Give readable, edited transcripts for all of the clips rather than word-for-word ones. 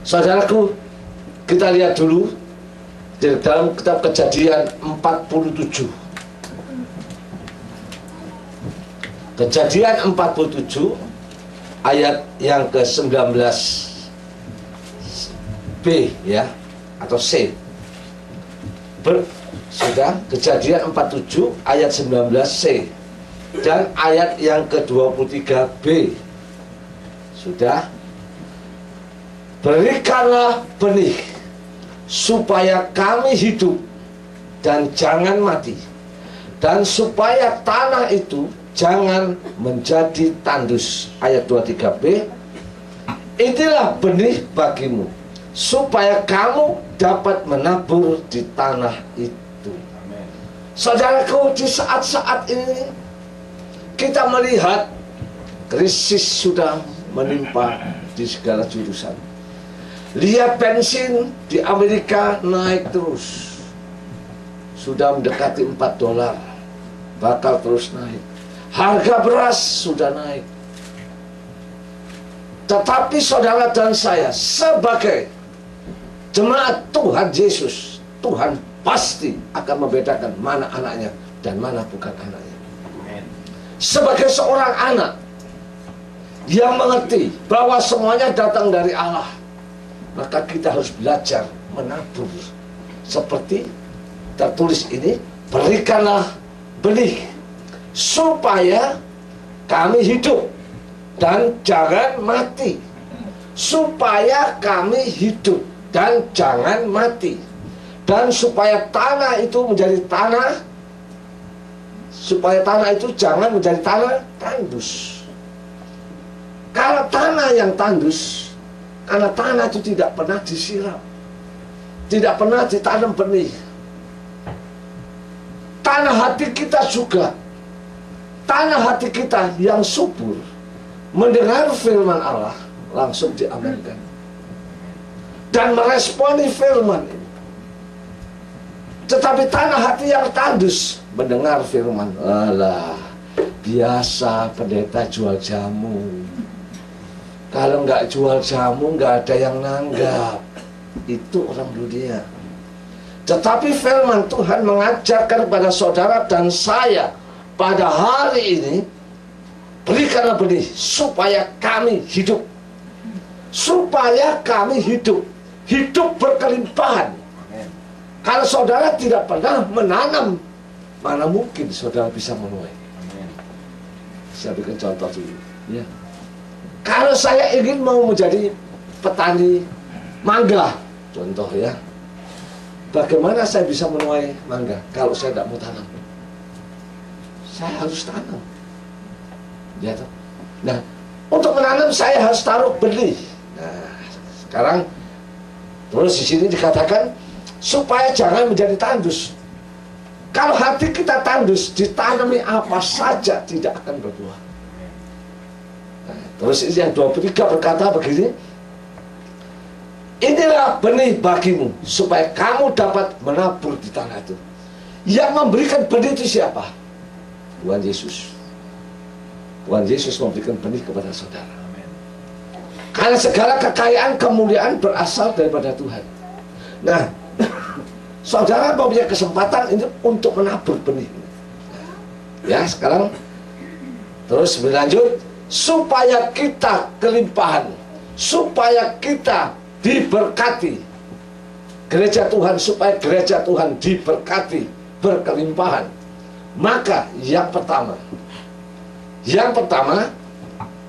Saudaraku, kita lihat dulu di dalam kitab Kejadian 47. Kejadian 47 ayat yang ke-19b ya, atau C. Sudah, Kejadian 47 ayat 19c dan ayat yang ke-23b. Sudah. Berikanlah benih supaya kami hidup dan jangan mati, dan supaya tanah itu jangan menjadi tandus. Ayat 23b, inilah benih bagimu supaya kamu dapat menabur di tanah itu. Saudaraku, di saat-saat ini kita melihat krisis sudah menimpa di segala jurusan. Lihat bensin di Amerika naik terus, sudah mendekati $4, bakal terus naik. Harga beras sudah naik. Tetapi saudara dan saya sebagai jemaat Tuhan Yesus, Tuhan pasti akan membedakan mana anaknya dan mana bukan anaknya. Sebagai seorang anak yang mengerti bahwa semuanya datang dari Allah, maka kita harus belajar menabur. Seperti tertulis ini, berikanlah benih supaya kami hidup dan jangan mati. Supaya kami hidup dan jangan mati. Dan supaya tanah itu menjadi tanah, supaya tanah itu jangan menjadi tanah tandus. Kalau tanah yang tandus, karena tanah itu tidak pernah disiram, tidak pernah ditanam benih. Tanah hati kita juga, tanah hati kita yang subur, mendengar firman Allah, langsung diaminkan dan meresponi firman ini. Tetapi tanah hati yang tandus, mendengar firman, alah, biasa pendeta jual jamu. Kalau nggak jual jamu, nggak ada yang nanggap. Itu orang dunia. Tetapi firman Tuhan mengajarkan kepada saudara dan saya pada hari ini, berikanlah benih supaya kami hidup. Supaya kami hidup. Hidup berkelimpahan. Kalau saudara tidak pernah menanam, mana mungkin saudara bisa menuai. Saya berikan contoh dulu ya. Kalau saya ingin mau menjadi petani mangga, contoh ya, bagaimana saya bisa menuai mangga kalau saya tidak mau tanam? Saya harus tanam, ya toh. Nah, untuk menanam saya harus taruh benih. Nah, sekarang terus di sini dikatakan supaya jangan menjadi tandus. Kalau hati kita tandus, ditanami apa saja tidak akan berbuah. Terus yang 23 berkata begini, inilah benih bagimu supaya kamu dapat menabur di tanah itu. Yang memberikan benih itu siapa? Tuhan Yesus. Tuhan Yesus memberikan benih kepada saudara. Karena segala kekayaan kemuliaan berasal daripada Tuhan. Nah, saudara mempunyai kesempatan ini untuk menabur benih. Ya, sekarang terus berlanjut, supaya kita kelimpahan, supaya kita diberkati. Gereja Tuhan, supaya gereja Tuhan diberkati, berkelimpahan. Maka yang pertama,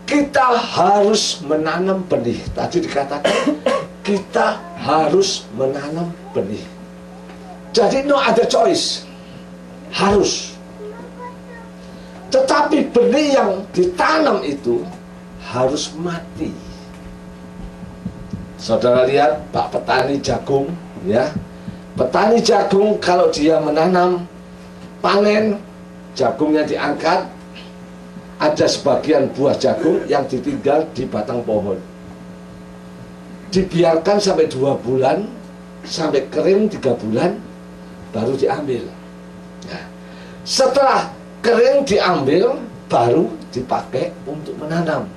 kita harus menanam benih. Tadi dikatakan kita harus menanam benih. Jadi no other choice, harus. Tetapi benih yang ditanam itu harus mati. Saudara lihat Pak petani jagung ya. Petani jagung kalau dia menanam, panen, jagungnya diangkat, ada sebagian buah jagung yang ditinggal di batang pohon. Dibiarkan sampai 2 bulan, sampai kering 3 bulan, baru diambil. Nah, setelah kering diambil, baru dipakai untuk menanam.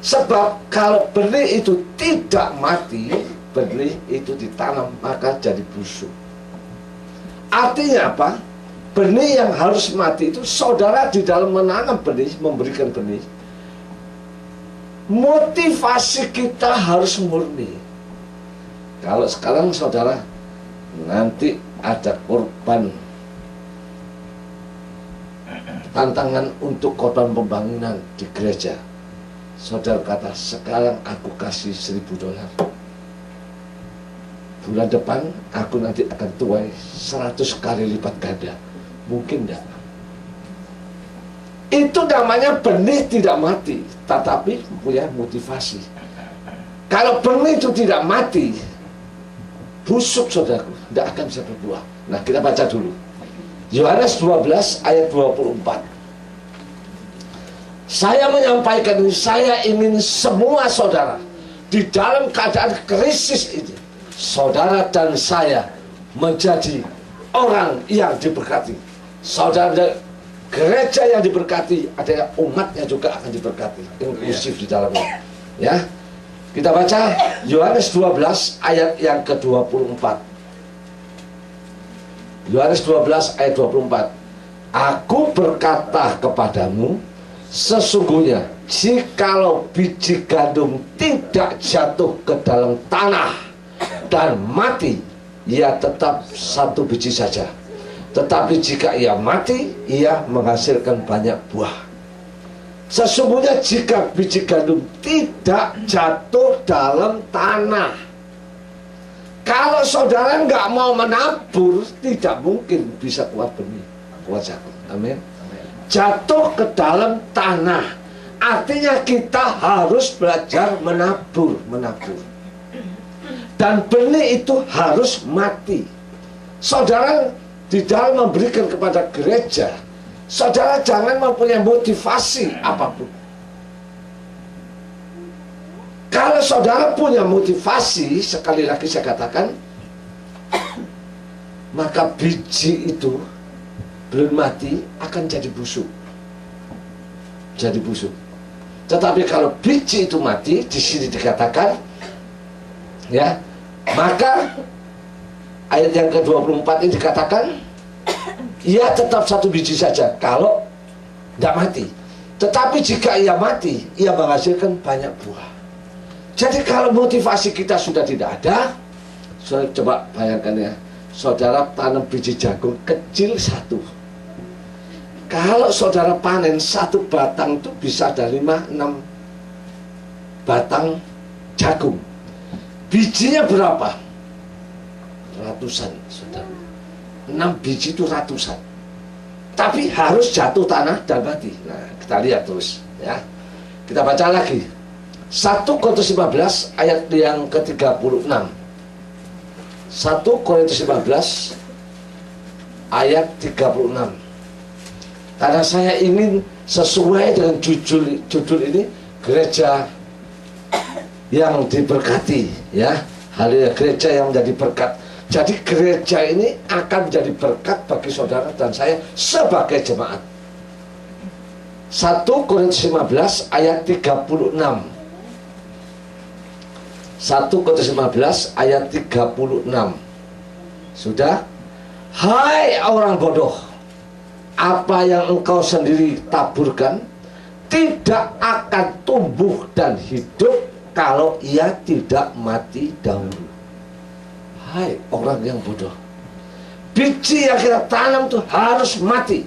Sebab kalau benih itu tidak mati, benih itu ditanam maka jadi busuk. Artinya apa? Benih yang harus mati itu saudara di dalam menanam benih, memberikan benih. Motivasi kita harus murni. Kalau sekarang saudara nanti ada korban tantangan untuk korban pembangunan di gereja, saudara kata sekarang aku kasih $1.000, bulan depan aku nanti akan tuai 100 kali lipat ganda. Mungkin enggak? Itu namanya benih tidak mati, tetapi punya motivasi. Kalau benih itu tidak mati, busuk saudaraku, tidak akan bisa berbuah. Nah, kita baca dulu Yohanes 12 ayat 24. Saya menyampaikan ini, saya ingin semua saudara di dalam keadaan krisis ini, saudara dan saya menjadi orang yang diberkati. Saudara, gereja yang diberkati adalah umatnya juga akan diberkati, inklusif di dalamnya. Ya, kita baca Yohanes 12 ayat yang ke-24. Yohanes 12 ayat 24. Aku berkata kepadamu, sesungguhnya jikalau biji gandum tidak jatuh ke dalam tanah dan mati, ia tetap satu biji saja. Tetapi jika ia mati, ia menghasilkan banyak buah. Sesungguhnya jika biji gandum tidak jatuh dalam tanah, kalau saudara nggak mau menabur, tidak mungkin bisa keluar benih, keluar jagung. Amin. Jatuh ke dalam tanah, artinya kita harus belajar menabur. Dan benih itu harus mati. Saudara di dalam memberikan kepada gereja, saudara jangan mempunyai motivasi apapun. Kalau saudara punya motivasi, sekali lagi saya katakan, maka biji itu belum mati akan jadi busuk. Jadi busuk. Tetapi kalau biji itu mati, di sini dikatakan, ya, maka ayat yang ke-24 ini dikatakan, ia tetap satu biji saja kalau tidak mati. Tetapi jika ia mati, ia menghasilkan banyak buah. Jadi kalau motivasi kita sudah tidak ada, saudara coba bayangkan ya, saudara tanam biji jagung kecil satu. Kalau saudara panen satu batang itu bisa ada 5-6 batang jagung. Bijinya berapa? Ratusan, saudara. 6 biji itu ratusan. Tapi harus jatuh tanah dan mati. Nah, kita lihat terus ya. Kita baca lagi 1 Korintus 15 ayat yang ke-36. 1 Korintus 15 ayat 36. Karena saya ingin sesuai dengan judul ini, gereja yang diberkati, ya. Haleluya, gereja yang menjadi berkat. Jadi gereja ini akan menjadi berkat bagi saudara dan saya sebagai jemaat. 1 Korintus 15 ayat 36. 1 Korintus 15 ayat 36. Sudah? Hai orang bodoh, apa yang engkau sendiri taburkan tidak akan tumbuh dan hidup kalau ia tidak mati dahulu. Hai orang yang bodoh, biji yang kita tanam itu harus mati.